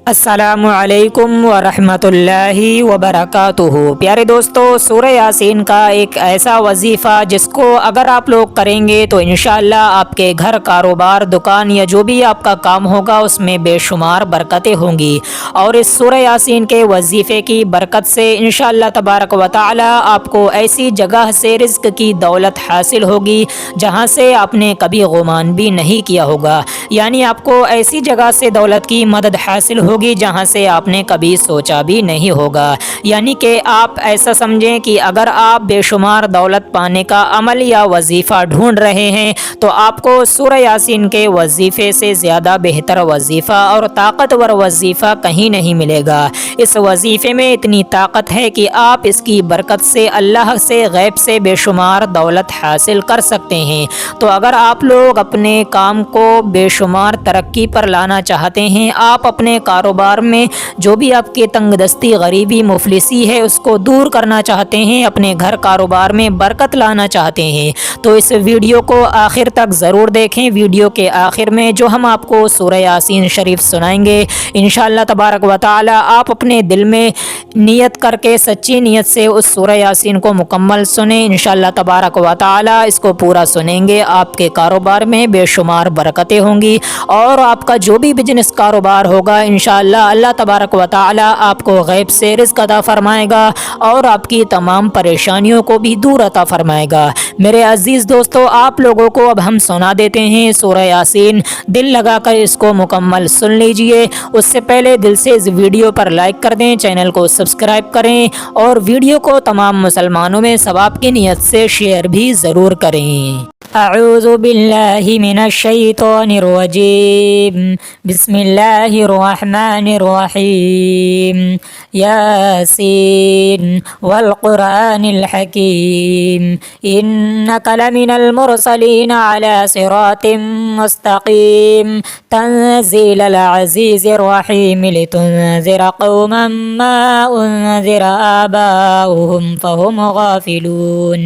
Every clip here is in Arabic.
अस्सलामुअलैकुम वरहमतुल्लाहि वबरकातुहू। प्यारे दोस्तों, सूरह यासीन का एक ऐसा वजीफ़ा जिसको अगर आप लोग करेंगे तो इंशाअल्लाह आपके घर, कारोबार, दुकान या जो भी आपका काम होगा उसमें बेशुमार बरकतें होंगी। और इस सूरह यासीन के वजीफ़े की बरकत से इंशाअल्लाह तबारक व तआला आपको ऐसी जगह से रिज़्क की दौलत हासिल होगी जहाँ से आपने कभी गुमान भी नहीं किया होगा। यानी आपको ऐसी जगह से दौलत की मदद हासिल होगी जहां से आपने कभी सोचा भी नहीं होगा। यानी कि आप ऐसा समझें कि अगर आप बेशुमार दौलत पाने का अमल या वजीफ़ा ढूंढ रहे हैं तो आपको सूरह यासीन के वजीफ़े से ज़्यादा बेहतर वजीफ़ा और ताकतवर वजीफ़ा कहीं नहीं मिलेगा। इस वजीफ़े में इतनी ताकत है कि आप इसकी बरकत से अल्लाह से गैब से बेशुमार दौलत हासिल कर सकते हैं। तो अगर आप लोग अपने काम को बेशुमार तरक्की पर लाना चाहते हैं, आप अपने कारोबार में जो भी आपकी तंगदस्ती, गरीबी, मुफलिसी है उसको दूर करना चाहते हैं, अपने घर कारोबार में बरकत लाना चाहते हैं, तो इस वीडियो को आखिर तक ज़रूर देखें। वीडियो के आखिर में जो हम आपको सूरह यासीन शरीफ सुनाएंगे, इंशाअल्लाह तबारक व तआला आप अपने दिल में नियत करके सच्ची नियत से उस सूरह यासीन को मुकम्मल सुने। इंशाअल्लाह तबारक व तआला इसको पूरा सुनेंगे, आपके कारोबार में बेशुमार बरकतें होंगी और आपका जो भी बिजनेस कारोबार होगा इंशाअल्लाह अल्लाह तबारक व तआला आपको गैब से रिज़्क अता फरमाएगा और आपकी तमाम परेशानियों को भी दूर अता फरमाएगा। मेरे अजीज़ दोस्तों, आप लोगों को अब हम सुना देते हैं सूरह यासीन। दिल लगाकर इसको मुकम्मल सुन लीजिए। उससे पहले दिल से इस वीडियो पर लाइक कर दें, चैनल को सब्सक्राइब करें और वीडियो को तमाम मुसलमानों में सवाब की नीयत से शेयर भी ज़रूर करें। अऊज़ु बिल्लाहि मिनश शैतानिर रजीम। बिस्मिल्लाहिर रहमानिर रहीम। यासीन वल कुरानिल हकीम। इन्नका लमिनल मुरसलीन अला सिरातिम मुस्तकीम। तंज़ीलल अज़ीज़िर रहीम लितुनज़िरा कौमन मा उनज़िरा आबाउहुम फ़हुम गाफ़िलून।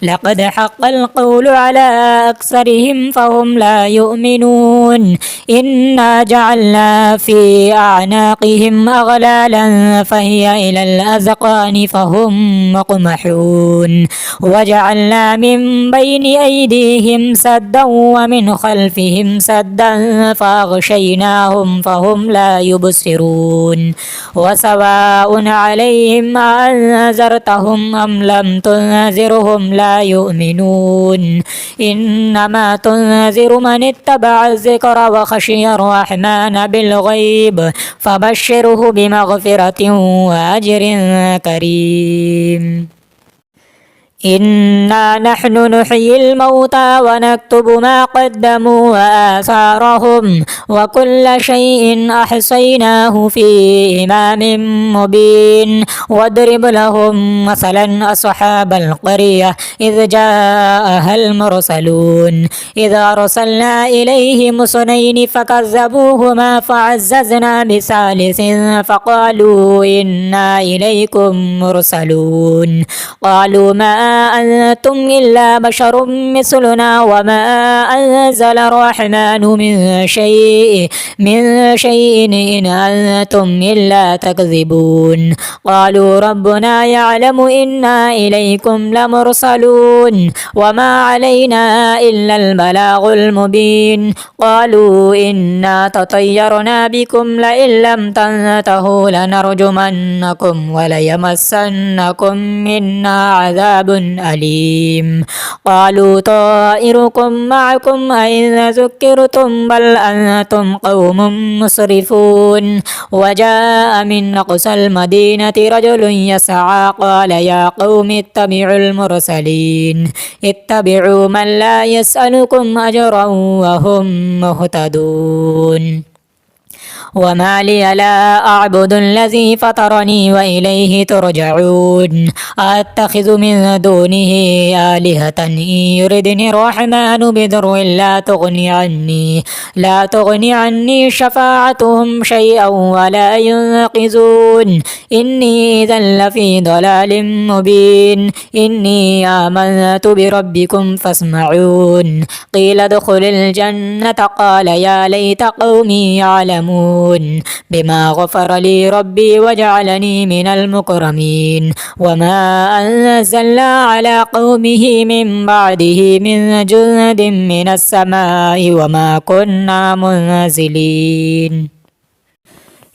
लक़द हक़्क़ल क़ौलु अला अक्सरिहिम फ़हुम ला युमिनून। इन्ना जअलना फ़ी अअनाक़िहिम अग़लालन फ़हिय इलल अज़क़ानि फ़हुम मुक़महून। वजअलना मिन बैनि ऐदीहिम सद्दन व मिन ख़ल्फ़िहिम सद्दन फ़अग़शयनाहुम फ़हुम ला युबसिरून। वसवाउन अलैहिम अअन्ज़रतहुम अम लम तुनज़िरहुम ला युमिनून। इन्नमा तुनज़िरु मन इत्तबअ ज़िक्र व ख़शियर रहमान बिलग़ैब फ़बश्शिरहु बिमग़फ़िरतिन व अज्रिन करीम। इन्ना नहनु नुह्यिल मौता व नक्तुबु मा क़द्दमू व आसारहुम व कुल्ल शैइन अहसैनाहु फ़ी इमामिन मुबीन। वद्रिब लहुम मसलन अस्हाबल क़रियह इज़ जाअहल मुरसलून। इज़ अरसलना इलैहिम इस्नैनि फ़कज़्ज़बूहुमा फ़अज़्ज़ज़ना बिसालिसिन फ़क़ालू इन्ना इलैकुम मुरसलून। क़ालू मा अंतुम इल्ला बशरुम मिस्लुना व मा अंज़ल अर्रहमानु मिन शैइन इन अंतुम इल्ला तकज़िबून। क़ालू रब्बुना यअलमु इन्ना इलैकुम लमुरसलून व मा अलैना इल्लल बलागुल मुबीन। क़ालू इन्ना ततय्यरना बिकुम लइन लम तंतहू लनरजुमन्नकुम व लयमस्सन्नकुम मिन्ना अज़ाबुन अलीम। क़ालू ताइरुकुम मअकुम अइन ज़ुक्किरतुम बल अंतुम क़ौमुम मुस्रिफून। वजाअ मिन अक़सल मदीनति रजुलुन यसअ क़ाल या क़ौमि इत्तबिउल मुरसलीन। इत्तबिउ मन ला यसअलुकुम अजरन व हुम मुहतदून। वमा लिय ला अअबुदुल्लज़ी फ़तरनी व इलैहि तुरजऊन। अत्तख़िज़ु मिन दूनिही आलिहतन इन युरिदनि अर्रहमानु बिदुर्रिन ला तुग़नि अन्नी शफ़ाअतुहुम शैअन व ला युनक़िज़ून। इन्नी इज़न लफ़ी ضलालिम मुबीन। इन्नी आमनतु बिरब्बिकुम फ़स्मऊन। क़ील उद्ख़ुलिल जन्नत क़ाल या लैत क़ौमी यअलमून। يؤمنون بما غفر لي ربي وجعلني من المكرمين وما أنزلنا على قومه من بعده من جند من السماء وما كنا منزلين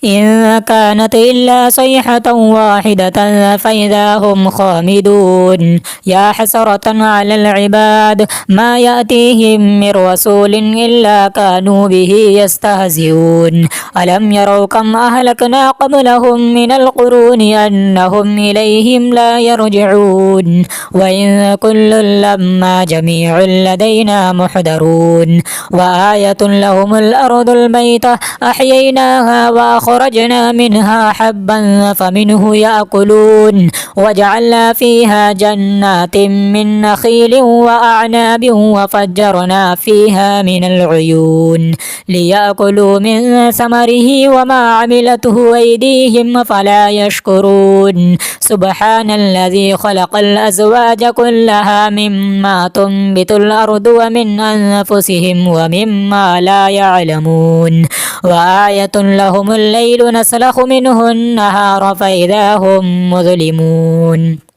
إن كانت إلا صيحة واحدة فإذا هم خامدون يا حسرة على العباد ما يأتيهم من رسول إلا كانوا به يستهزئون ألم يروا كم أهلكنا قبلهم من القرون أنهم إليهم لا يرجعون وإن كل لما جميع لدينا محضرون وآية لهم الأرض الميتة أحييناها خرجنا منها حبا فمنه يأكلون وجعلنا فيها جنات من نخيل وأعناب وفجرنا فيها من العيون ليأكلوا من ثمره وما عملته أيديهم فلا يشكرون سبحان الذي خلق الأزواج كلها مما تنبت الأرض ومن أنفسهم ومما لا يعلمون وآية لهم الليل نسلخ منه النهار فإذا هم مظلمون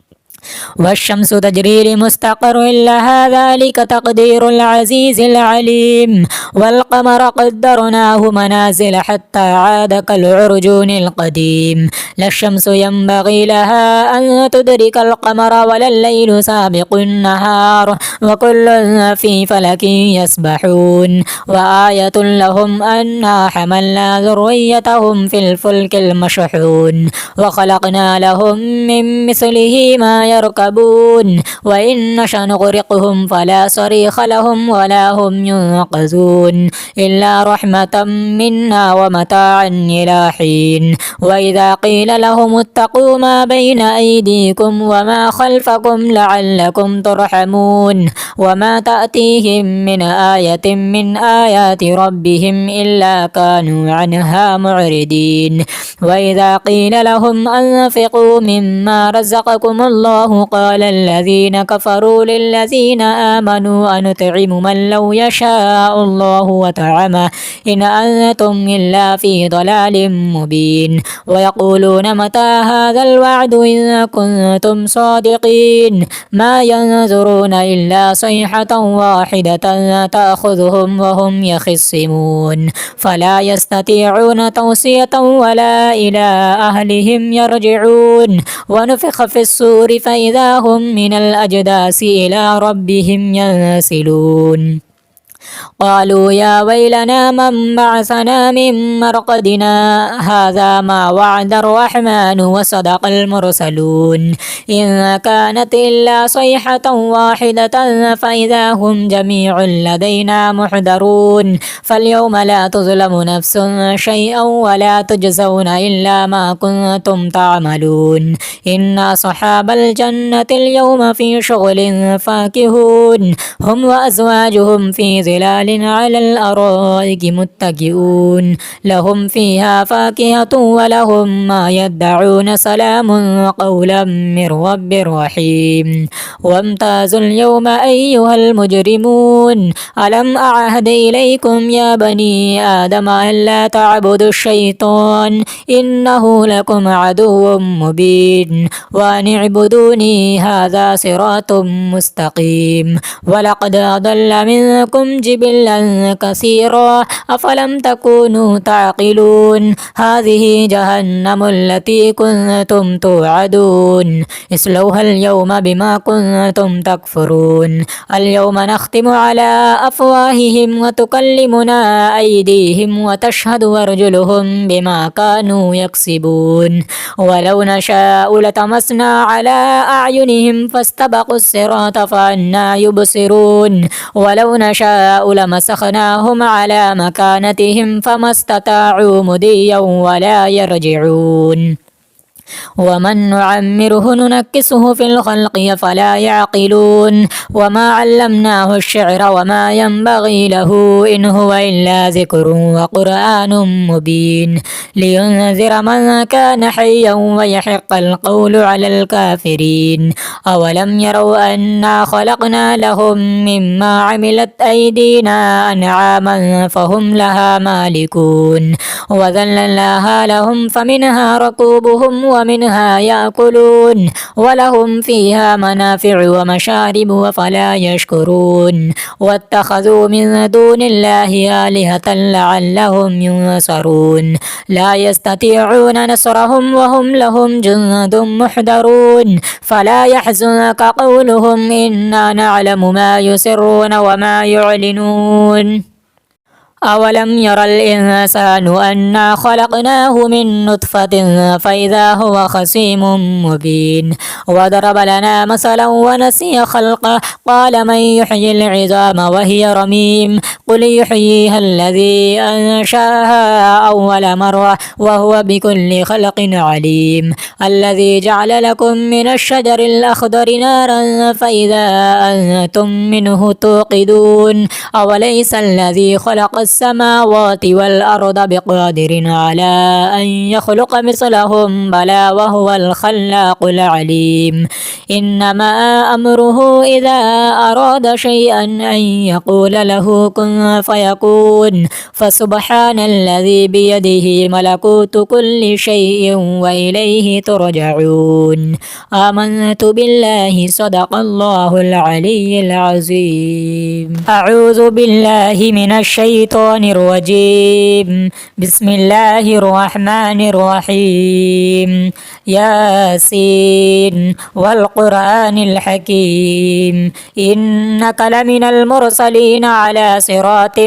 والشمس تجري لمستقر لها ذلك تقدير العزيز العليم والقمر قدرناه منازل حتى عاد كالعرجون القديم لا الشمس ينبغي لها أن تدرك القمر ولا الليل سابق النهار وكل في فلك يسبحون وآية لهم أنا حملنا ذريتهم في الفلك المشحون وخلقنا لهم من مثله ما يركبون وإن نشأ نغرقهم فلا صريخ لهم ولا هم ينقذون إلا رحمة منا ومتاعا إلى حين وإذا قيل لهم اتقوا ما بين أيديكم وما خلفكم لعلكم ترحمون وما تأتيهم من آية من آيات ربهم إلا كانوا عنها معرضين وإذا قيل لهم أنفقوا مما رزقكم الله قال الذين كفروا للذين آمنوا أنطعم من لو يشاء الله وطعمه إن أنتم إلا في ضلال مبين ويقولون متى هذا الوعد إن كنتم صادقين ما ينظرون إلا صيحة واحدة تأخذهم وهم يخصمون فلا يستطيعون توصية ولا إلى أهلهم يرجعون ونفخ في الصور فإذا هم من الأجداث إلى ربهم ينسلون قالوا يا ويلنا من بعثنا من مرقدنا هذا ما وعد الرحمن وصدق المرسلون إن كانت إلا صيحة واحدة فإذا هم جميع لدينا محضرون فاليوم لا تظلم نفس شيئا ولا تجزون إلا ما كنتم تعملون إن أصحاب الجنة اليوم في شغل فاكهون هم وأزواجهم في ظلال على الأرائك متكئون لهم فيها فاكهة ولهم ما يدعون سلام قولا من رب رحيم وامتازوا اليوم أيها المجرمون ألم أعهد إليكم يا بني آدم ألا تعبدوا الشيطان إنه لكم عدو مبين وأن اعبدوني هذا صراط مستقيم ولقد أضل منكم جبلا كثيرا أفلم تكونوا تعقلون هذه جهنم التي كنتم توعدون اصلوها اليوم بما كنتم تكفرون اليوم نختم على أفواههم وتكلمنا أيديهم وتشهد أرجلهم بما كانوا يكسبون ولو نشاء لطمسنا على أعينهم فاستبقوا الصراط فأنى يبصرون ولو نشاء لمسخناهم على مكانتهم فما استطاعوا مضيا ولا يرجعون ومن نعمره ننكسه في الخلق فلا يعقلون وما علمناه الشعر وما ينبغي له إن هو إلا ذكر وقرآن مبين لينذر من كان حيا ويحق القول على الكافرين أولم يروا أنا خلقنا لهم مما عملت أيدينا أنعاما فهم لها مالكون وذللناها لهم فمنها ركوبهم ومنها يأكلون ولهم فيها منافع ومشارب وفلا يشكرون واتخذوا من دون الله آلهة لعلهم ينصرون لا يستطيعون نصرهم وهم لهم جند محضرون فلا يحزنك قولهم إنا نعلم ما يسرون وما يعلنون أولم ير الإنسان أنا خلقناه من نطفة فإذا هو خصيم مبين وضرب لنا مثلا ونسي خلقه قال من يحيي العظام وهي رميم قل يحييها الذي أنشاها أول مرة وهو بكل خلق عليم الذي جعل لكم من الشجر الأخضر نارا فإذا أنتم منه توقدون أوليس الذي خلق السماوات والأرض بقادر على أن يخلق مثلهم بلى وهو الخلاق العليم إنما أمره إذا أراد شيئا أن يقول له كن فيكون فسبحان الذي بيده ملكوت كل شيء وإليه ترجعون آمنت بالله صدق الله العلي العظيم أعوذ بالله من الشيطان الرجيم بسم الله الرحمن الرحيم ياسين والقرآن الحكيم إنك لمن المرسلين على صراط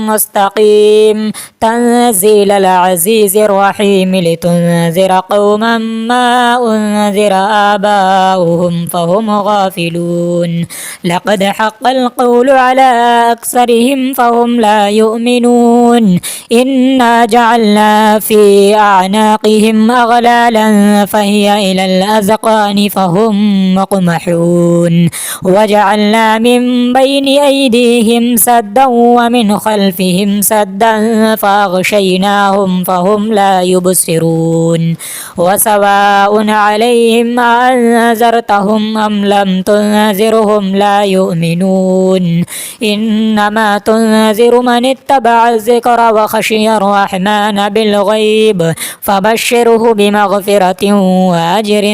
مستقيم تنزيل العزيز الرحيم لتنذر قوما ما أنذر آباؤهم فهم غافلون لقد حق القول على أكثرهم فهم لا يؤمنون إنا جعلنا في أعناقهم أغلالا فهي إلى الأذقان فهم مقمحون وجعلنا من بين أيديهم سدا ومن خلفهم سدا فأغشيناهم فهم لا يبصرون وسواء عليهم أنذرتهم أم لم تنذرهم لا يؤمنون إنما تنذر من اتبع الذكر وخشي الرحمن بالغيب فبشره بمغفرة وأجر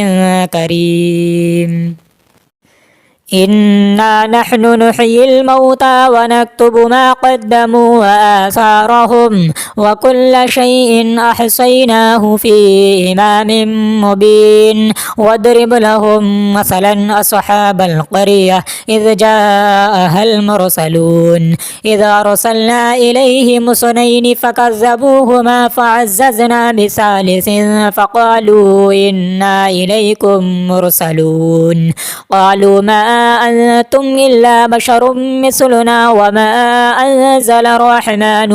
كريم إنا نحن نحيي الموتى ونكتب ما قدموا وآثارهم وكل شيء أحصيناه في إمام مبين واضرب لهم مثلا أصحاب القرية إذ جاءها المرسلون إذ أرسلنا إليهم اثنين فكذبوهما فعززنا بثالث فقالوا إنا إليكم مرسلون قالوا ما أنتم إلا بشر مثلنا وما أنزل الرحمن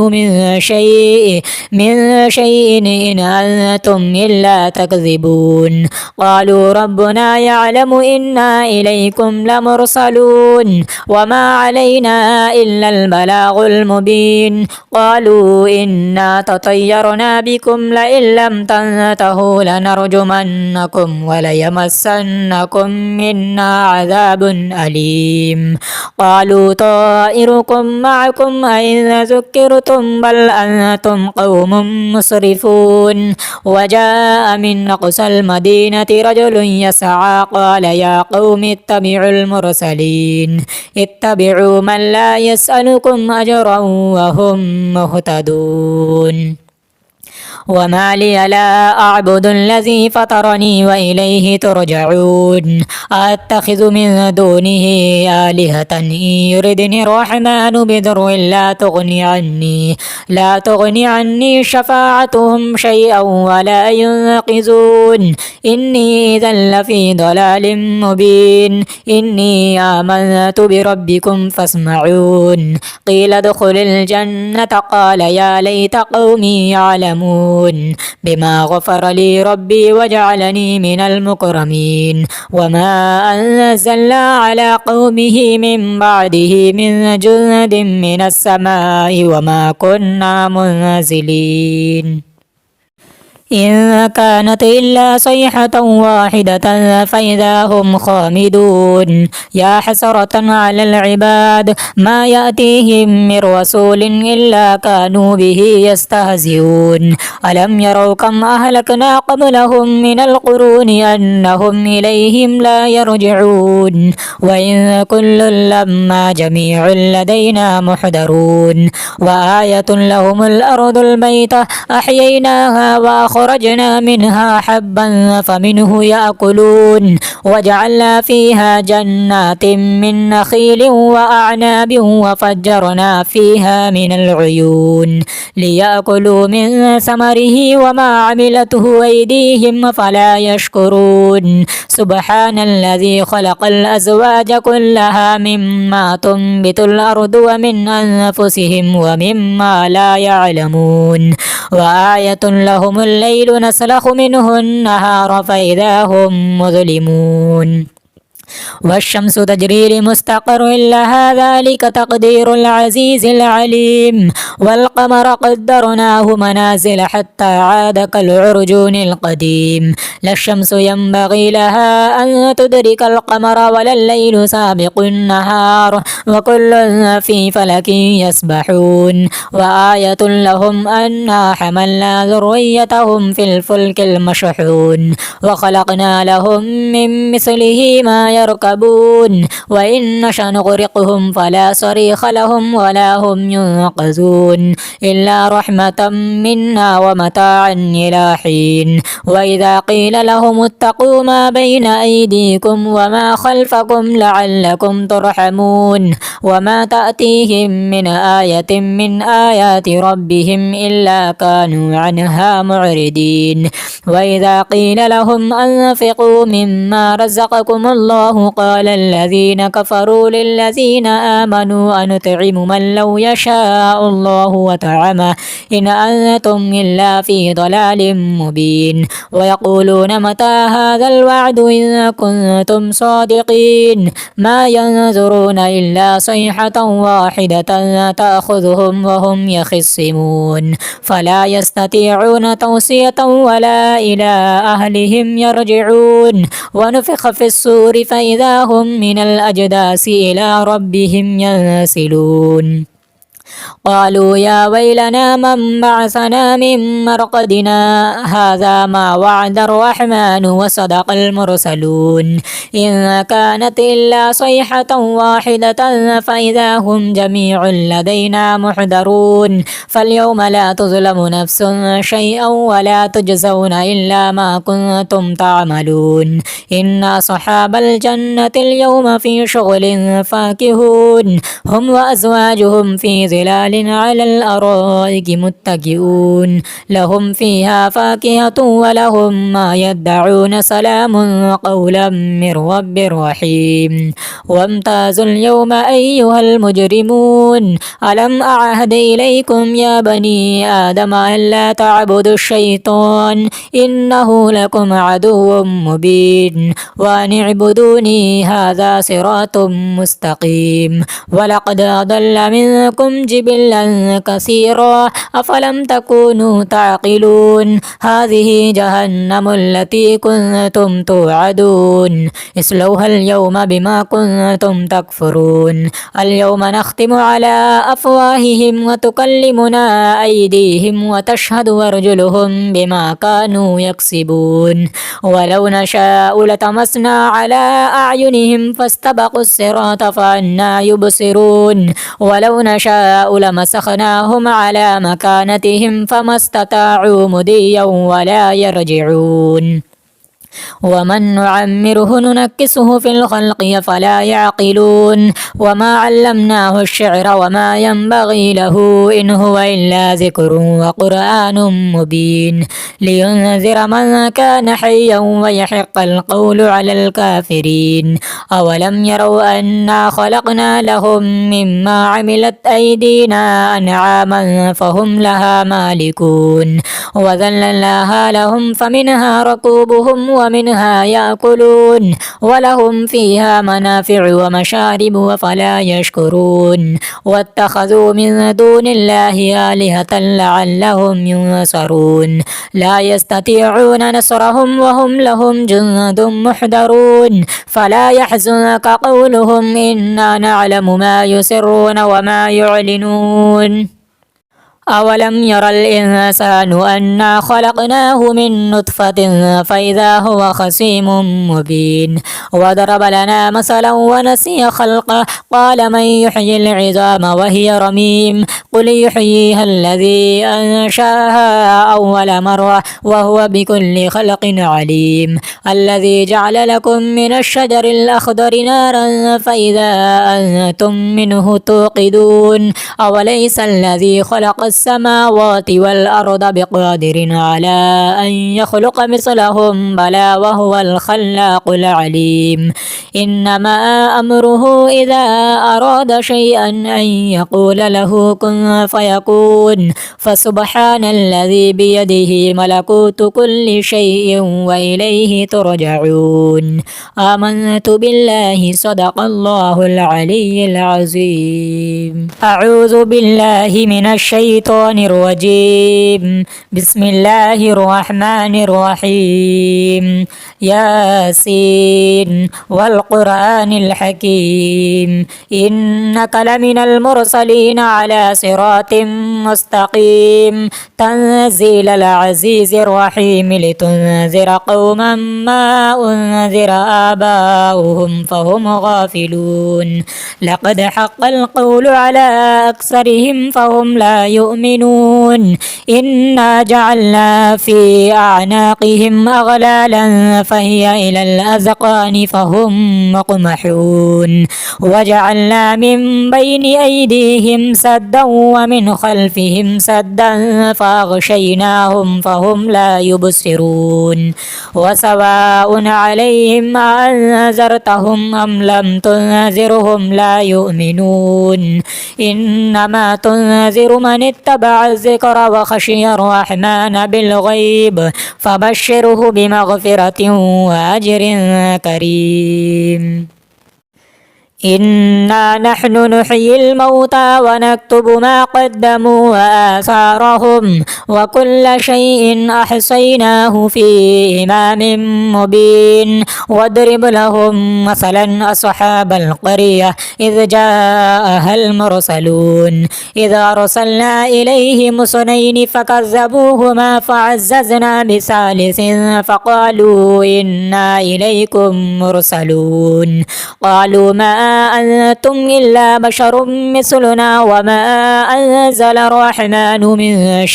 من شيء إن أنتم إلا تكذبون قالوا ربنا يعلم إنا إليكم لمرسلون وما علينا إلا البلاغ المبين قالوا إنا تطيرنا بكم لئن لم تنتهوا لنرجمنكم وليمسنكم منا عذاب أليم قالوا طائركم معكم أئن ذكرتم بل أنتم قوم مسرفون وجاء من أقصى المدينة رجل يسعى قال يا قوم اتبعوا المرسلين اتبعوا من لا يسألكم أجرا وهم مهتدون وما لي لا أعبد الذي فطرني وإليه ترجعون أتخذ من دونه آلهة إن يردني الرحمن بضر لا تغني عني شفاعتهم شيئا ولا ينقذون إني إذا لفي ضلال مبين إني آمنت بربكم فاسمعون قيل ادخل الجنة قال يا ليت قومي يعلمون يؤمنون بما غفر لي ربي وجعلني من المكرمين وما أنزلنا على قومه من بعده من جند من السماء وما كنا منزلين إن كانت إلا صيحة واحدة فإذا هم خامدون يا حسرة على العباد ما يأتيهم من رسول إلا كانوا به يستهزئون ألم يروا كم أهلكنا قبلهم من القرون أنهم إليهم لا يرجعون وإن كل لما جميع لدينا محضرون وآية لهم الأرض الميتة أحييناها وأخرجنا منها حبا فمنه يأكلون وجعلنا فيها جنات من نخيل وأعناب وفجرنا فيها من العيون ليأكلوا من ثمره وما عملته أيديهم فلا يشكرون سبحان الذي خلق الأزواج كلها مما تنبت الأرض ومن أنفسهم ومما لا يعلمون وآية لهم الليل نسلخ منه النهار فإذا هم مظلمون والشمس تجري لمستقر لها ذلك تقدير العزيز العليم والقمر قدرناه منازل حتى عاد كالعرجون القديم لا الشمس ينبغي لها أن تدرك القمر ولا الليل سابق النهار وكل في فلك يسبحون وآية لهم أنا حملنا ذريتهم في الفلك المشحون وخلقنا لهم من مثله ما يركبون وإن نشأ نغرقهم فلا صريخ لهم ولا هم ينقذون إلا رحمة منا ومتاعا إلى حين وإذا قيل لهم اتقوا ما بين أيديكم وما خلفكم لعلكم ترحمون وما تأتيهم من آية من آيات ربهم إلا كانوا عنها معرضين وإذا قيل لهم أنفقوا مما رزقكم الله قال الذين كفروا للذين آمنوا أنطعم من لو يشاء الله وطعمه إن أنتم إلا في ضلال مبين ويقولون متى هذا الوعد إن كنتم صادقين ما ينظرون إلا صيحة واحدة تأخذهم وهم يخصمون فلا يستطيعون توصية ولا إلى أهلهم يرجعون ونفخ في الصور فإذا هم من الأجداث إلى ربهم ينسلون قالوا يا ويلنا من بعثنا من مرقدنا هذا ما وعد الرحمن وصدق المرسلون إن كانت إلا صيحة واحدة فإذا هم جميع لدينا محضرون فاليوم لا تظلم نفس شيئا ولا تجزون إلا ما كنتم تعملون إن أصحاب الجنة اليوم في شغل فاكهون هم وأزواجهم في ظلال على الأرائك متكئون لهم فيها فاكهة ولهم ما يدعون سلام قولا من رب رحيم وامتازوا اليوم أيها المجرمون ألم أعهد إليكم يا بني آدم ألا تعبدوا الشيطان إنه لكم عدو مبين وأن اعبدوني هذا صراط مستقيم ولقد أضل منكم جبلا كثيرا أفلم تكونوا تعقلون هذه جهنم التي كنتم توعدون اصلوها اليوم بما كنتم تكفرون اليوم نختم على أفواههم وتكلمنا أيديهم وتشهد أرجلهم بما كانوا يكسبون ولو نشاء لطمسنا على أعينهم فاستبقوا الصراط فأنى يبصرون ولو نشاء لمسخناهم على مكانتهم فما استطاعوا مضيا ولا يرجعون ومن نعمره ننكسه في الخلق فلا يعقلون وما علمناه الشعر وما ينبغي له إن هو إلا ذكر وقرآن مبين لينذر من كان حيا ويحق القول على الكافرين أولم يروا أنا خلقنا لهم مما عملت أيدينا أنعاما فهم لها مالكون وذللناها لهم فمنها ركوبهم ومنها يأكلون ولهم فيها منافع ومشارب وفلا يشكرون واتخذوا من دون الله آلهة لعلهم ينصرون لا يستطيعون نصرهم وهم لهم جند محضرون فلا يحزنك قولهم إنا نعلم ما يسرون وما يعلنون أولم ير الإنسان أنا خلقناه من نطفة فإذا هو خصيم مبين وضرب لنا مثلا ونسي خلقه قال من يحيي العظام وهي رميم قل يحييها الذي أنشأها أول مرة وهو بكل خلق عليم الذي جعل لكم من الشجر الأخضر نارا فإذا أنتم منه توقدون أوليس الذي خلق السماوات والأرض بقادر على أن يخلق مثلهم بلى وهو الخلاق العليم إنما أمره إذا أراد شيئا أن يقول له كن فيكون فسبحان الذي بيده ملكوت كل شيء وإليه ترجعون آمنت بالله صدق الله العلي العظيم أعوذ بالله من الشيطان الرجيم بسم الله الرحمن الرحيم ياسين والقرآن الحكيم إنك لمن المرسلين على صراط مستقيم تنزيل العزيز الرحيم لتنذر قوما ما أنذر آباؤهم فهم غافلون لقد حق القول على أكثرهم فهم لا يؤمنون إنا جعلنا في أعناقهم أغلالا فهي إلى الأذقان فهم مقمحون وجعلنا من بين أيديهم سدا ومن خلفهم سدا فأغشيناهم فهم لا يبصرون وسواء عليهم أنذرتهم أم لم تنذرهم لا يؤمنون إنما تنذر من اتبع الذكر وخشي الرحمن بالغيب فبشره بمغفرة وأجر كريم إنا نحن نحيي الموتى ونكتب ما قدموا وآثارهم وكل شيء أحصيناه في إمام مبين واضرب لهم مثلا أصحاب القرية إذ جاءها المرسلون إذ أرسلنا إليهم اثنين فكذبوهما فعززنا بثالث فقالوا إنا إليكم مرسلون قالوا ما أنتم إلا بشر مثلنا وما أنزل الرحمن من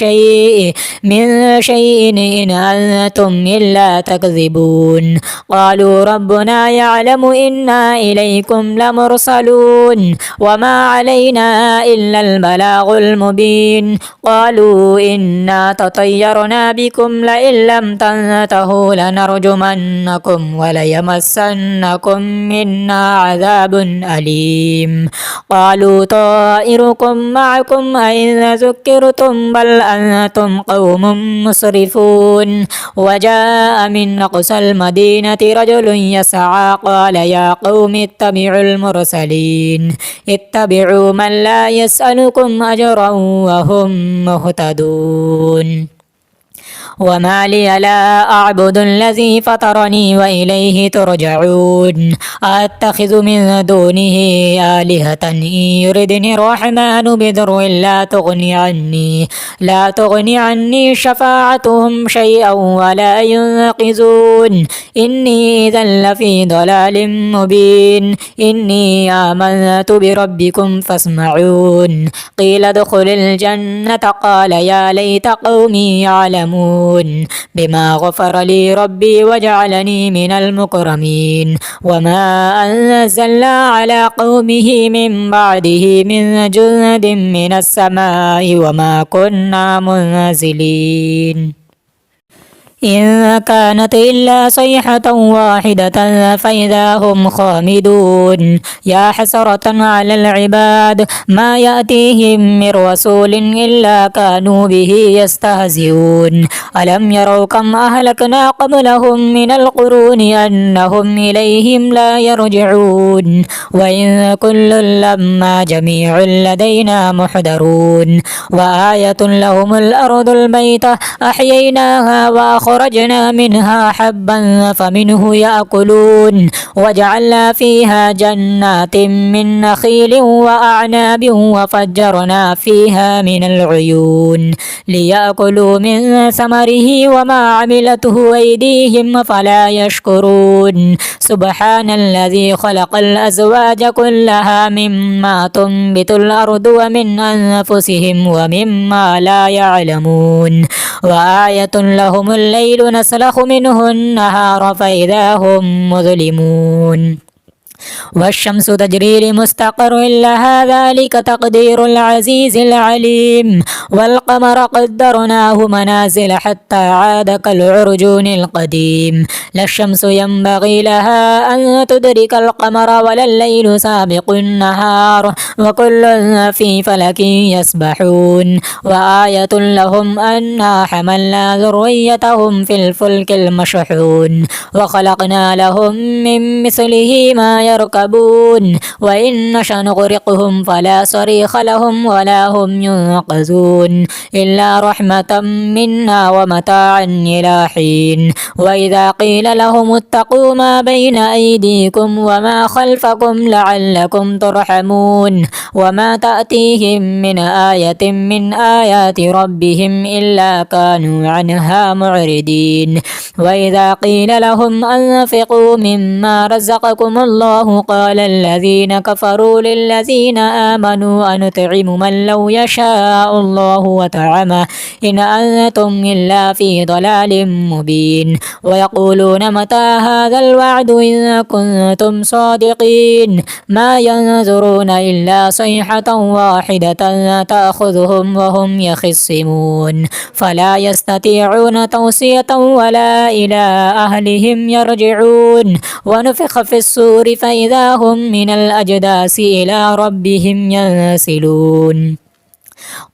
شيء إن أنتم إلا تكذبون قالوا ربنا يعلم إنا إليكم لمرسلون وما علينا إلا البلاغ المبين قالوا إنا تطيرنا بكم لئن لم تنتهوا لنرجمنكم وليمسنكم منا عذاب أليم قالوا طائركم معكم أئن ذكرتم بل أنتم قوم مسرفون وجاء من أقصى المدينة رجل يسعى قال يا قوم اتبعوا المرسلين اتبعوا من لا يسألكم أجرا وهم مهتدون وما لي لا أعبد الذي فطرني وإليه ترجعون أتخذ من دونه آلهة إن يردني الرحمن بضر لا تغني عني شفاعتهم شيئا ولا ينقذون إني إذا لفي ضلال مبين إني آمنت بربكم فاسمعون قيل ادخل الجنة قال يا ليت قومي يعلمون يؤمنون بما غفر لي ربي وجعلني من المكرمين وما أنزلنا على قومه من بعده من جند من السماء وما كنا منزلين إن كانت إلا صيحة واحدة فإذا هم خامدون يا حسرة على العباد ما يأتيهم من رسول إلا كانوا به يستهزئون ألم يروا كم أهلكنا قبلهم من القرون أنهم إليهم لا يرجعون وإن كل لما جميع لدينا محضرون وآية لهم الأرض الميتة أحييناها وأخرجنا منها حبا فمنه يأكلون وجعلنا فيها جنات من نخيل وأعناب وفجرنا فيها من العيون ليأكلوا من ثمره وما عملته أيديهم فلا يشكرون سبحان الذي خلق الأزواج كلها مما تنبت الأرض ومن أنفسهم ومما لا يعلمون وآية لهم الليل نسلخ منه النهار فإذا هم مظلمون والشمس تجري لمستقر لها ذلك تقدير العزيز العليم والقمر قدرناه منازل حتى عاد كالعرجون القديم لا الشمس ينبغي لها أن تدرك القمر ولا الليل سابق النهار وكل في فلك يسبحون وآية لهم أنا حملنا ذريتهم في الفلك المشحون وخلقنا لهم من مثله ما يركبون وإن نشأ نغرقهم فلا صريخ لهم ولا هم ينقذون إلا رحمة منا ومتاعا إلى حين وإذا قيل لهم اتقوا ما بين أيديكم وما خلفكم لعلكم ترحمون وما تأتيهم من آية من آيات ربهم إلا كانوا عنها معرضين وإذا قيل لهم أنفقوا مما رزقكم الله قال الذين كفروا للذين آمنوا أنطعم من لو يشاء الله وطعمه إن أنتم إلا في ضلال مبين ويقولون متى هذا الوعد إن كنتم صادقين ما ينظرون إلا صيحة واحدة تأخذهم وهم يخصمون فلا يستطيعون توصية ولا إلى أهلهم يرجعون ونفخ في الصور فإذا هم من الأجداث إلى ربهم ينسلون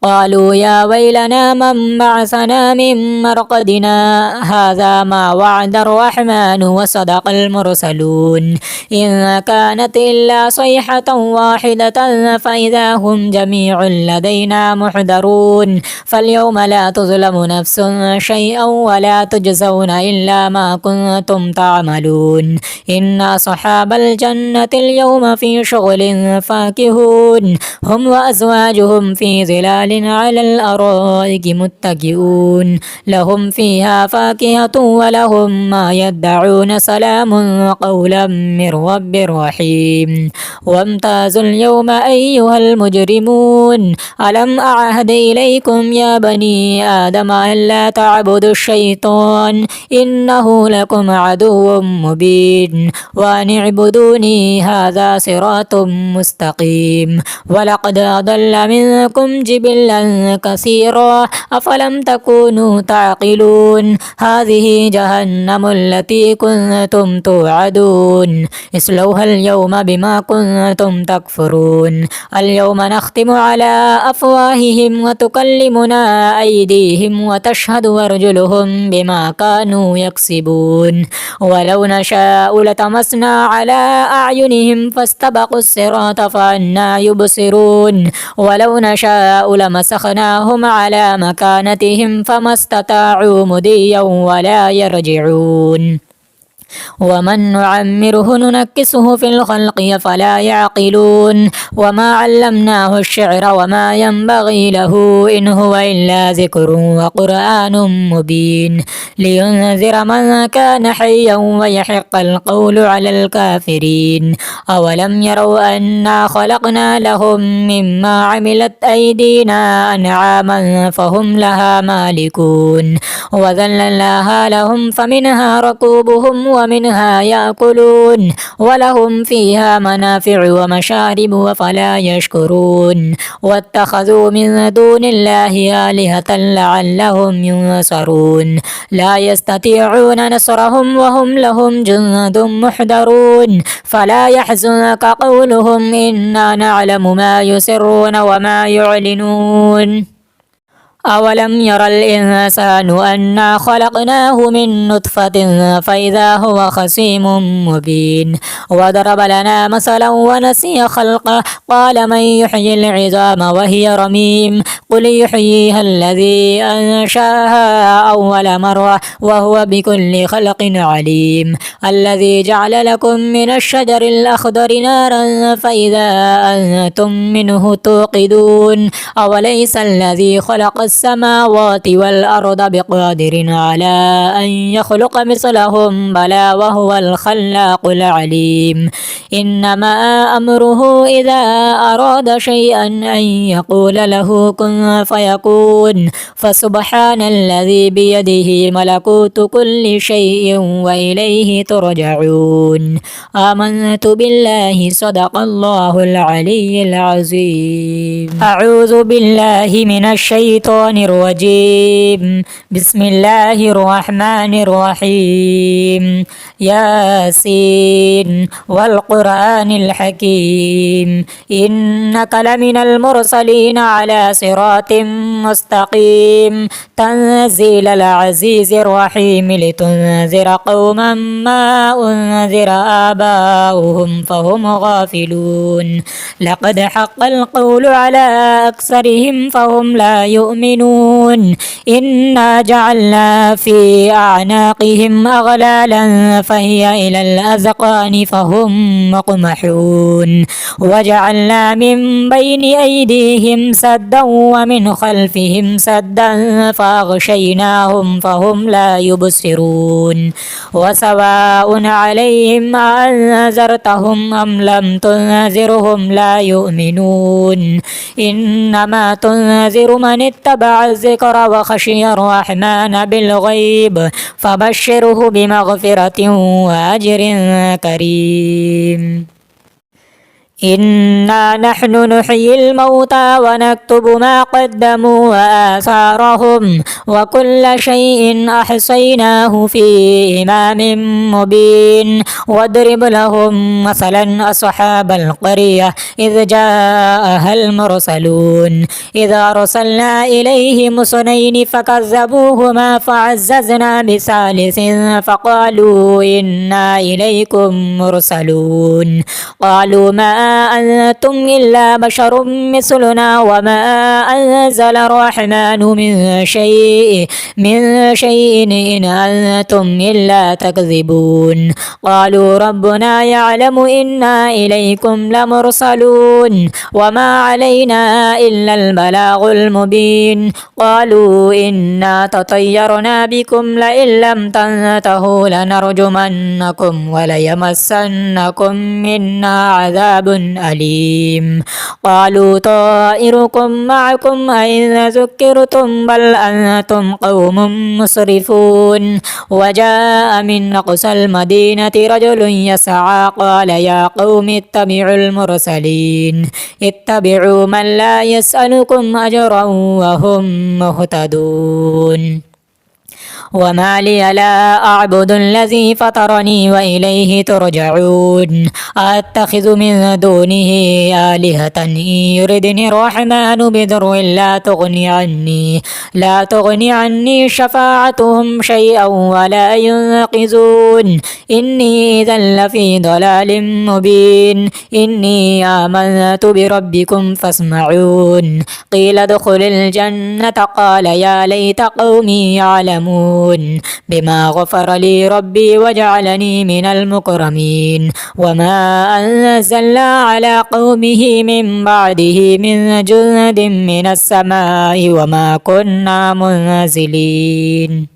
قالوا يا ويلنا من بعثنا من مرقدنا هذا ما وعد الرحمن وصدق المرسلون إن كانت إلا صيحة واحدة فإذا هم جميع لدينا محضرون فاليوم لا تظلم نفس شيئا ولا تجزون إلا ما كنتم تعملون إن أصحاب الجنة اليوم في شغل فاكهون هم وأزواجهم في ظلال على الأرائك متكئون لهم فيها فاكهة ولهم ما يدعون سلام قولا من رب رحيم وامتازوا اليوم أيها المجرمون ألم أعهد إليكم يا بني آدم ألا تعبدوا الشيطان إنه لكم عدو مبين وأن اعبدوني هذا صراط مستقيم ولقد أضل منكم جبلا كثيرا أفلم تكونوا تعقلون هذه جهنم التي كنتم توعدون اصلوها اليوم بما كنتم تكفرون اليوم نختم على أفواههم وتكلمنا أيديهم وتشهد أرجلهم بما كانوا يكسبون ولو نشاء لطمسنا على أعينهم فاستبقوا الصراط فأنى يبصرون ولو نشاء لمسخناهم على مكانتهم فما استطاعوا مضيا ولا يرجعون ومن نعمره ننكسه في الخلق فلا يعقلون وما علمناه الشعر وما ينبغي له إن هو إلا ذكر وقرآن مبين لينذر من كان حيا ويحق القول على الكافرين أولم يروا أنا خلقنا لهم مما عملت أيدينا أنعاما فهم لها مالكون وذللناها لهم فمنها ركوبهم ومنها يأكلون ولهم فيها منافع ومشارب وفلا يشكرون واتخذوا من دون الله آلهة لعلهم ينصرون لا يستطيعون نصرهم وهم لهم جند محضرون فلا يحزنك قولهم إنا نعلم ما يسرون وما يعلنون أولم ير الإنسان أنا خلقناه من نطفة فإذا هو خصيم مبين وضرب لنا مثلا ونسي خلقه قال من يحيي العظام وهي رميم قل يحييها الذي أنشاها أول مرة وهو بكل خلق عليم الذي جعل لكم من الشجر الأخضر نارا فإذا أنتم منه توقدون أوليس الذي خلق السماوات والأرض بقادر على أن يخلق مثلهم بلى وهو الخلاق العليم إنما أمره إذا أراد شيئا أن يقول له كن فيكون فسبحان الذي بيده ملكوت كل شيء وإليه ترجعون آمنت بالله صدق الله العلي العظيم أعوذ بالله من الشيطان الرجيم بسم الله الرحمن الرحيم ياسين والقرآن الحكيم إنك لمن المرسلين على صراط مستقيم تنزيل العزيز الرحيم لتنذر قوما ما أنذر آباؤهم فهم غافلون لقد حق القول على أكثرهم فهم لا يؤمنون إنا جعلنا في أعناقهم أغلالا فهي إلى الأذقان فهم مقمحون وجعلنا من بين أيديهم سدا ومن خلفهم سدا فأغشيناهم فهم لا يبصرون وسواء عليهم أنذرتهم أم لم تنذرهم لا يؤمنون إنما تنذر من اتبع الذكر وخشي الرحمن بالغيب فبشره بمغفرة وأجر كريم إنا نحن نحيي الموتى ونكتب ما قدموا وآثارهم وكل شيء أحصيناه في إمام مبين واضرب لهم مثلا أصحاب القرية إذ جاءها المرسلون إذا أرسلنا إليهم اثنين فكذبوهما فعززنا بثالث فقالوا إنا إليكم مرسلون قالوا ما أنتم إلا بشر مثلنا وما أنزل الرحمن من شيء إن أنتم إلا تكذبون قالوا ربنا يعلم إنا إليكم لمرسلون وما علينا إلا البلاغ المبين قالوا إنا تطيرنا بكم لئن لم تنتهوا لنرجمنكم وليمسنكم منا عذاب أليم قالوا طائركم معكم أئن ذكرتم بل أنتم قوم مسرفون وجاء من أقصى المدينة رجل يسعى قال يا قوم اتبعوا المرسلين اتبعوا من لا يسألكم أجرا وهم مهتدون وما لي لا أعبد الذي فطرني وإليه ترجعون أتخذ من دونه آلهة إن يردني الرحمن بضر لا تغني عني شفاعتهم شيئا ولا ينقذون إني إذا لفي ضلال مبين إني آمنت بربكم فاسمعون قيل ادخل الجنة قال يا ليت قومي يعلمون يعلمون بما غفر لي ربي وجعلني من المكرمين وما أنزلنا على قومه من بعده من جند من السماء وما كنا منزلين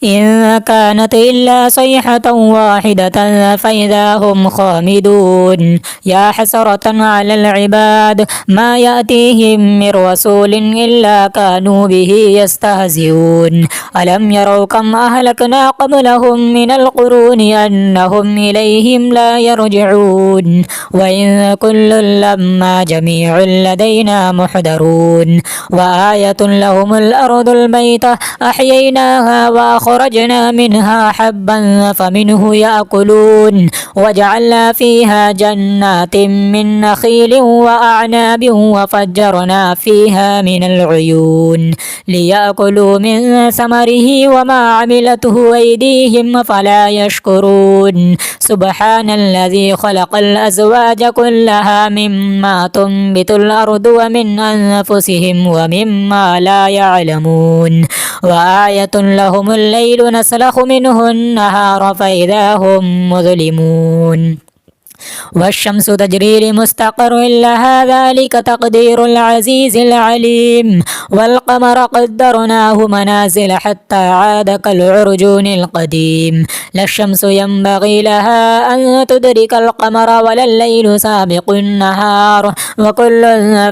إن كانت إلا صيحة واحدة فإذا هم خامدون يا حسرة على العباد ما يأتيهم من رسول إلا كانوا به يستهزئون ألم يروا كم أهلكنا قبلهم من القرون أنهم إليهم لا يرجعون وإن كل لما جميع لدينا محضرون وآية لهم الأرض الميتة أحييناها وأخرجنا منها حبا فمنه يأكلون وجعلنا فيها جنات من نخيل وأعناب وفجرنا فيها من العيون ليأكلوا من ثمره وما عملته أيديهم فلا يشكرون سبحان الذي خلق الأزواج كلها مما تنبت الأرض ومن أنفسهم ومما لا يعلمون وآية لهم الليل نسلخ منه النهار فإذا هم مظلمون والشمس تجري لمستقر لها ذلك تقدير العزيز العليم والقمر قدرناه منازل حتى عاد كالعرجون القديم لا الشمس ينبغي لها أن تدرك القمر ولا الليل سابق النهار وكل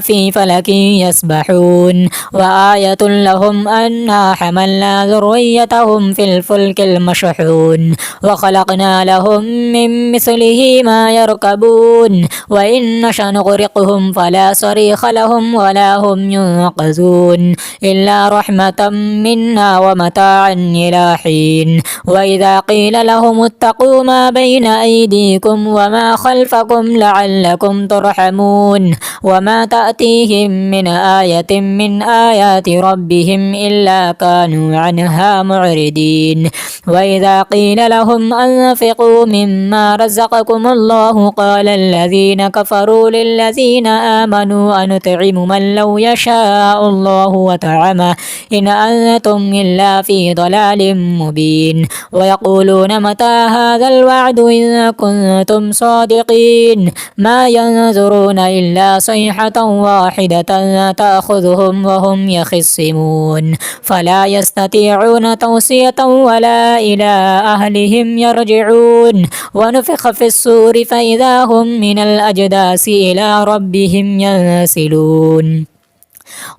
في فلك يسبحون وآية لهم أنا حملنا ذريتهم في الفلك المشحون وخلقنا لهم من مثله ما يركبون وإن نشأ نغرقهم فلا صريخ لهم ولا هم ينقذون إلا رحمة منا ومتاعا إلى حين وإذا قيل لهم اتقوا ما بين أيديكم وما خلفكم لعلكم ترحمون وما تأتيهم من آية من آيات ربهم إلا كانوا عنها معرضين وإذا قيل لهم أنفقوا مما رزقكم الله قال الذين كفروا للذين آمنوا أنطعم من لو يشاء الله وطعمه إن أنتم إلا في ضلال مبين ويقولون متى هذا الوعد إن كنتم صادقين ما ينظرون إلا صيحة واحدة تأخذهم وهم يخصمون فلا يستطيعون توصية ولا إلى أهلهم يرجعون ونفخ في الصور فإذا هم من الأجداث إلى ربهم ينسلون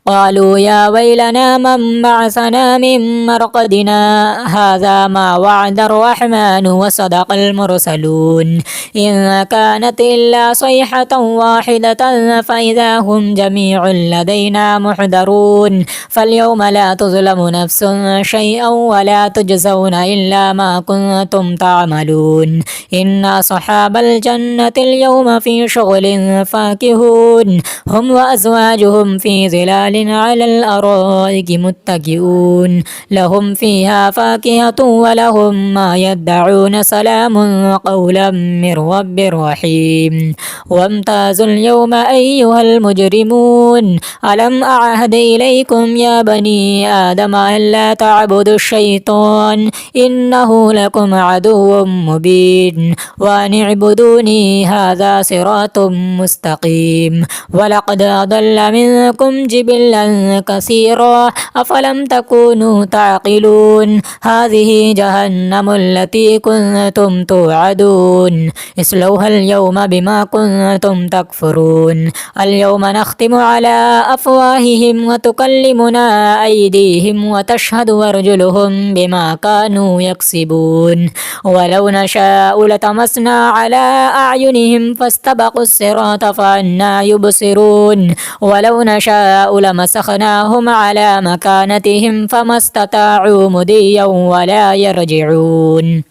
قالوا يا ويلنا من بعثنا من مرقدنا هذا ما وعد الرحمن وصدق المرسلون إن كانت إلا صيحة واحدة فإذا هم جميع لدينا محضرون فاليوم لا تظلم نفس شيئا ولا تجزون إلا ما كنتم تعملون إن أصحاب الجنة اليوم في شغل فاكهون هم وأزواجهم في ظلال على الأرائك متكئون لهم فيها فاكهة ولهم ما يدعون سلام قولا من رب رحيم وامتازوا اليوم أيها المجرمون ألم أعهد إليكم يا بني آدم ألا تعبدوا الشيطان إنه لكم عدو مبين وأن اعبدوني هذا صراط مستقيم ولقد أضل منكم جبلا كثيرا أفلم تكونوا تعقلون هذه جهنم التي كنتم توعدون اصلوها اليوم بما كنتم تكفرون اليوم نختم على أفواههم وتكلمنا أيديهم وتشهد أرجلهم بما كانوا يكسبون ولو نشاء لطمسنا على أعينهم فاستبقوا الصراط فأنى يبصرون ولو نشاء لمسخناهم على مكانتهم فما استطاعوا مضيا ولا يرجعون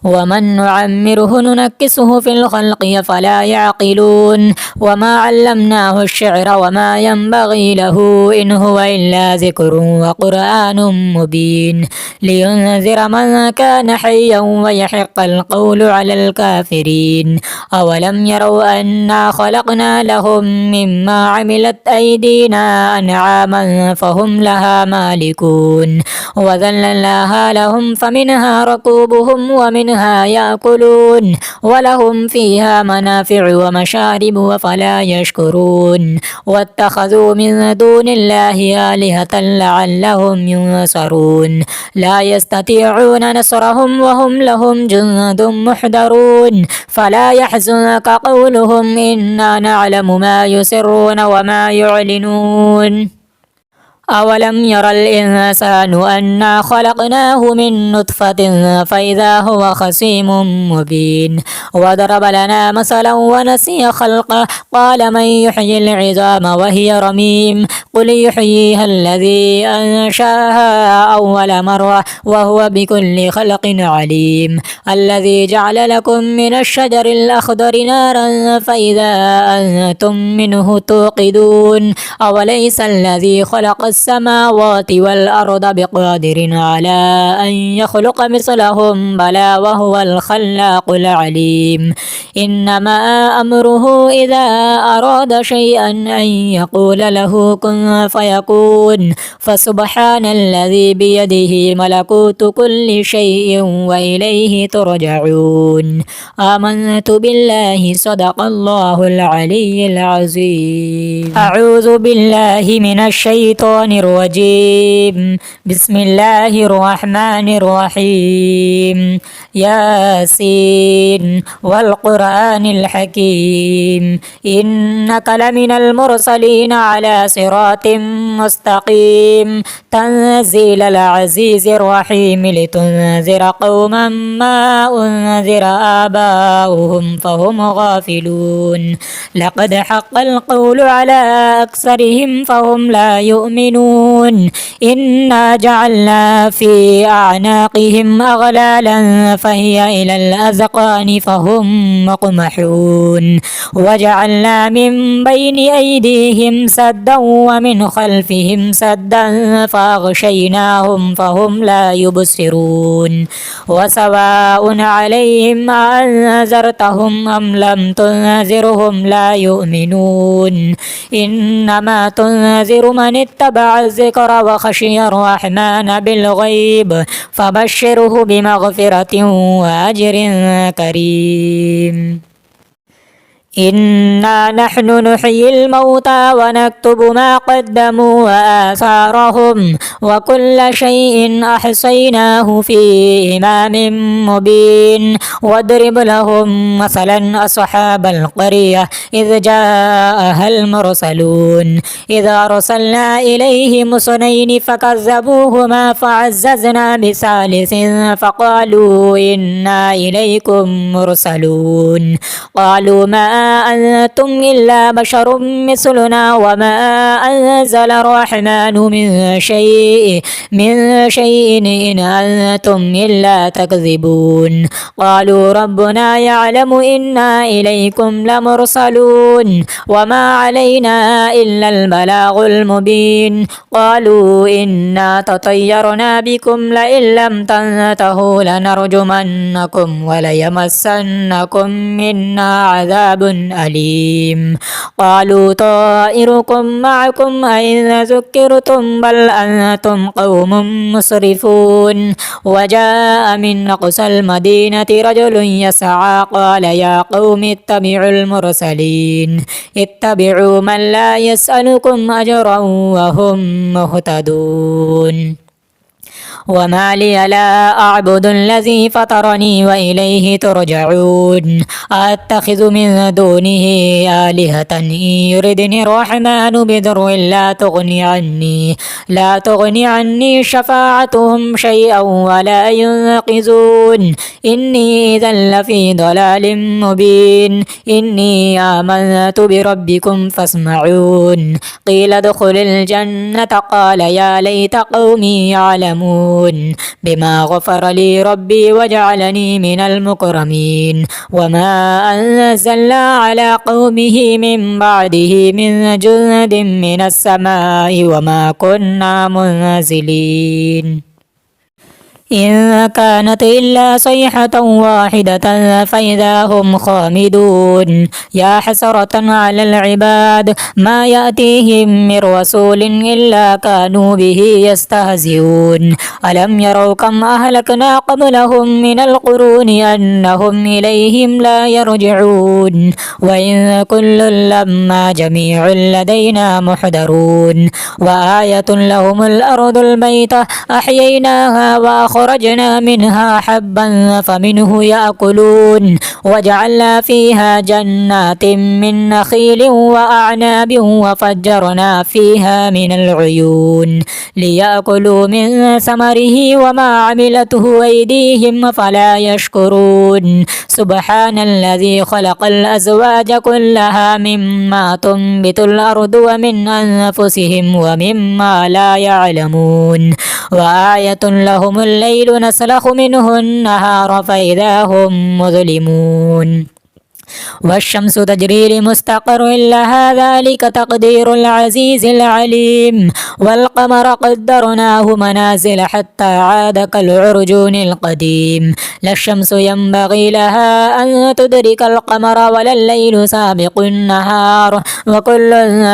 ومن نعمره ننكسه في الخلق فلا يعقلون وما علمناه الشعر وما ينبغي له إن هو إلا ذكر وقرآن مبين لينذر من كان حيا ويحق القول على الكافرين أولم يروا أنا خلقنا لهم مما عملت أيدينا أنعاما فهم لها مالكون وذللناها لهم فمنها ركوبهم ومنها يأكلون ولهم فيها منافع ومشارب وفلا يشكرون واتخذوا من دون الله آلهة لعلهم ينصرون لا يستطيعون نصرهم وهم لهم جند محضرون فلا يحزنك قولهم إنا نعلم ما يسرون وما يعلنون أولم ير الإنسان أنا خلقناه من نطفة فإذا هو خصيم مبين وضرب لنا مثلا ونسي خلقه قال من يحيي العظام وهي رميم قل يحييها الذي أنشاها أول مرة وهو بكل خلق عليم الذي جعل لكم من الشجر الأخضر نارا فإذا أنتم منه توقدون أوليس الذي خلق السماوات والأرض بقادر على أن يخلق مثلهم بلى وهو الخلاق العليم إنما أمره إذا أراد شيئا أن يقول له كن فيكون فسبحان الذي بيده ملكوت كل شيء وإليه ترجعون آمنت بالله صدق الله العلي العظيم أعوذ بالله من الشيطان الرجيم بسم الله الرحمن الرحيم ياسين والقرآن الحكيم إنك لمن المرسلين على صراط مستقيم تنزيل العزيز الرحيم لتنذر قوما ما أنذر آباؤهم فهم غافلون لقد حق القول على أكثرهم فهم لا يؤمنون إنا جعلنا في أعناقهم أغلالا فهي إلى الأذقان فهم مقمحون وجعلنا من بين أيديهم سدا ومن خلفهم سدا فأغشيناهم فهم لا يبصرون وسواء عليهم أنذرتهم أم لم تنذرهم لا يؤمنون إنما تنذر من اتبع الذكر وخشي الرحمن بالغيب فبشره بمغفرة وأجر كريم إنا نحن نحيي الموتى ونكتب ما قدموا وآثارهم وكل شيء أحصيناه في إمام مبين واضرب لهم مثلا أصحاب القرية إذ جاءها المرسلون إذا أرسلنا إليهم اثنين فكذبوهما فعززنا بثالث فقالوا إنا إليكم مرسلون قالوا ما أنتم إلا بشر مثلنا وما أنزل الرحمن من شيء إن أنتم إلا تكذبون قالوا ربنا يعلم إنا إليكم لمرسلون وما علينا إلا البلاغ المبين قالوا إنا تطيرنا بكم لئن لم تنتهوا لنرجمنكم وليمسنكم منا عذاب أليم قالوا طائركم معكم أئن ذكرتم بل أنتم قوم مسرفون وجاء من أقصى المدينة رجل يسعى قال يا قوم اتبعوا المرسلين اتبعوا من لا يسألكم أجرا وهم مهتدون وما لي لا أعبد الذي فطرني وإليه ترجعون أتخذ من دونه آلهة إن يردني الرحمن بضر لا تغني عني شفاعتهم شيئا ولا ينقذون إني إذا لفي ضلال مبين إني آمنت بربكم فاسمعون قيل ادخل الجنة قال يا ليت قومي يعلمون يؤمنون بما غفر لي ربي وجعلني من المكرمين وما أنزلنا على قومه من بعده من جند من السماء وما كنا منزلين إن كانت إلا صيحة واحدة فإذا هم خامدون يا حسرة على العباد ما يأتيهم من رسول إلا كانوا به يستهزئون ألم يروا كم أهلكنا قبلهم من القرون أنهم إليهم لا يرجعون وإن كل لما جميع لدينا محضرون وآية لهم الأرض الميتة أحييناها وأخرجنا منها حبا فمنه يأكلون وجعلنا فيها جنات من نخيل وأعناب وفجرنا فيها من العيون ليأكلوا من ثمره وما عملته أيديهم فلا يشكرون سبحان الذي خلق الأزواج كلها مما تنبت الأرض ومن أنفسهم ومما لا يعلمون وآية لهم الليل نسلخ منه النهار فإذا هم مظلمون والشمس تجري لمستقر لها ذلك تقدير العزيز العليم والقمر قدرناه منازل حتى عاد كالعرجون القديم لا الشمس ينبغي لها أن تدرك القمر ولا الليل سابق النهار وكل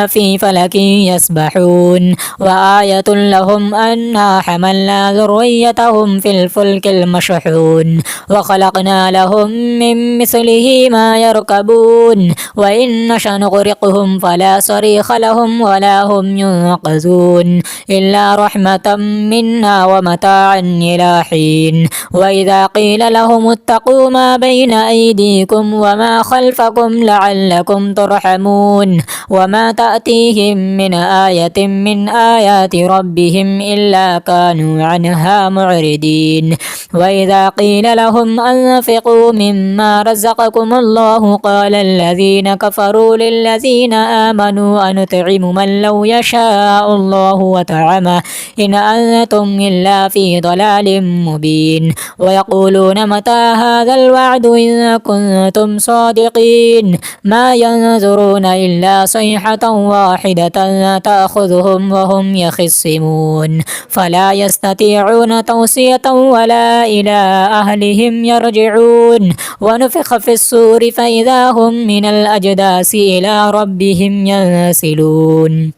في فلك يسبحون وآية لهم أنا حملنا ذريتهم في الفلك المشحون وخلقنا لهم من مثله ما يركبون وإن نشأ نغرقهم فلا صريخ لهم ولا هم ينقذون إلا رحمة منا ومتاعا إلى حين وإذا قيل لهم اتقوا ما بين أيديكم وما خلفكم لعلكم ترحمون وما تأتيهم من آية من آيات ربهم إلا كانوا عنها معرضين وإذا قيل لهم أنفقوا مما رزقكم الله قال الذين كفروا للذين آمنوا أنطعم من لو يشاء الله وطعمه إن أنتم إلا في ضلال مبين ويقولون متى هذا الوعد إن كنتم صادقين ما ينظرون إلا صيحة واحدة تأخذهم وهم يخصمون فلا يستطيعون توصية ولا إلى أهلهم يرجعون ونفخ في الصور فإذا هم من الأجداث إلى ربهم ينسلون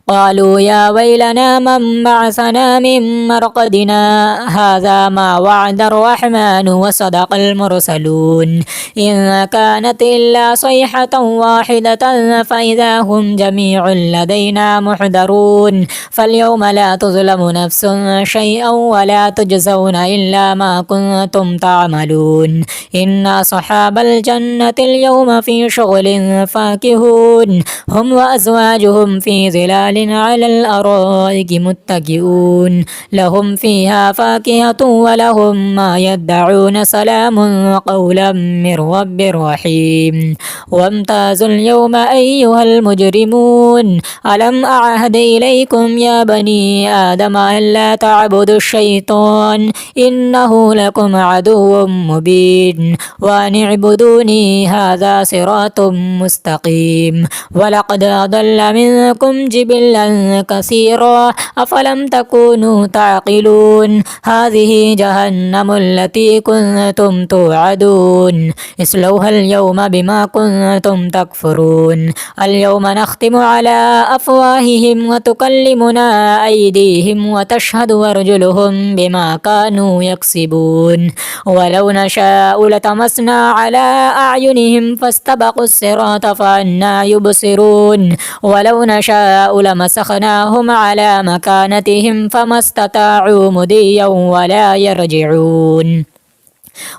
قالوا يا ويلنا من بعثنا من مرقدنا هذا ما وعد الرحمن وصدق المرسلون إن كانت إلا صيحة واحدة فإذا هم جميع لدينا محضرون فاليوم لا تظلم نفس شيئا ولا تجزون إلا ما كنتم تعملون إن أصحاب الجنة اليوم في شغل فاكهون هم وأزواجهم في ظلال على الأرائك متكئون لهم فيها فاكهة ولهم ما يدعون سلام قولا من رب رحيم وامتازوا اليوم أيها المجرمون ألم أعهد إليكم يا بني آدم ألا تعبدوا الشيطان إنه لكم عدو مبين وأن اعبدوني هذا صراط مستقيم ولقد أضل منكم جبلا كثيرا أفلم تكونوا تعقلون هذه جهنم التي كنتم توعدون اصلوها اليوم بما كنتم تكفرون اليوم نختم على أفواههم وتكلمنا أيديهم وتشهد أرجلهم بما كانوا يكسبون ولو نشاء لطمسنا على أعينهم فاستبقوا الصراط فأنى يبصرون ولو نشاء لمسخناهم على مكانتهم فما استطاعوا مضيا ولا يرجعون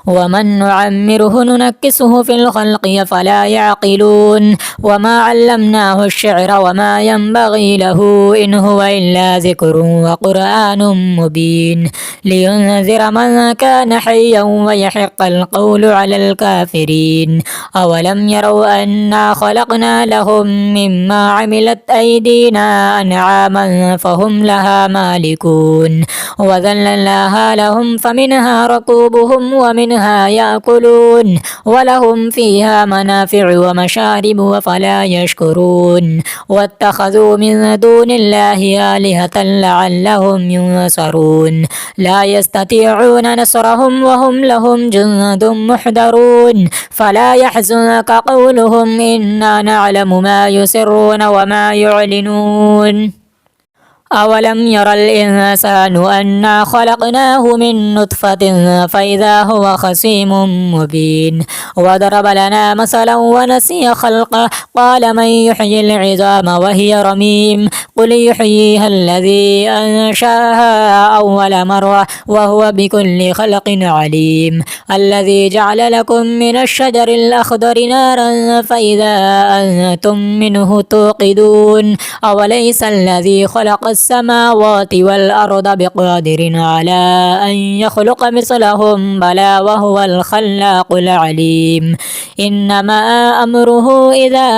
ومن نعمره ننكسه في الخلق فلا يعقلون وما علمناه الشعر وما ينبغي له إن هو إلا ذكر وقرآن مبين لينذر من كان حيا ويحق القول على الكافرين أولم يروا أنا خلقنا لهم مما عملت أيدينا أنعاما فهم لها مالكون وذللناها لهم فمنها ركوبهم ومنها يأكلون ولهم فيها منافع ومشارب وفلا يشكرون واتخذوا من دون الله آلهة لعلهم ينصرون لا يستطيعون نصرهم وهم لهم جند محضرون فلا يحزنك قولهم إنا نعلم ما يسرون وما يعلنون أولم ير الإنسان أنا خلقناه من نطفة فإذا هو خصيم مبين وضرب لنا مثلا ونسي خلقه قال من يحيي العظام وهي رميم قل يحييها الذي أنشأها أول مرة وهو بكل خلق عليم الذي جعل لكم من الشجر الأخضر نارا فإذا أنتم منه توقدون أوليس الذي خلق السماوات والأرض بقادر على أن يخلق مثلهم بلى وهو الخلاق العليم إنما أمره إذا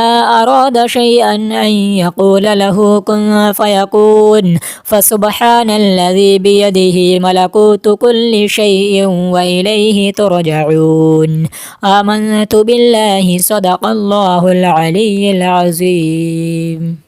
أراد شيئا أن يقول له كن فيكون فسبحان الذي بيده ملكوت كل شيء وإليه ترجعون آمنت بالله صدق الله العلي العظيم.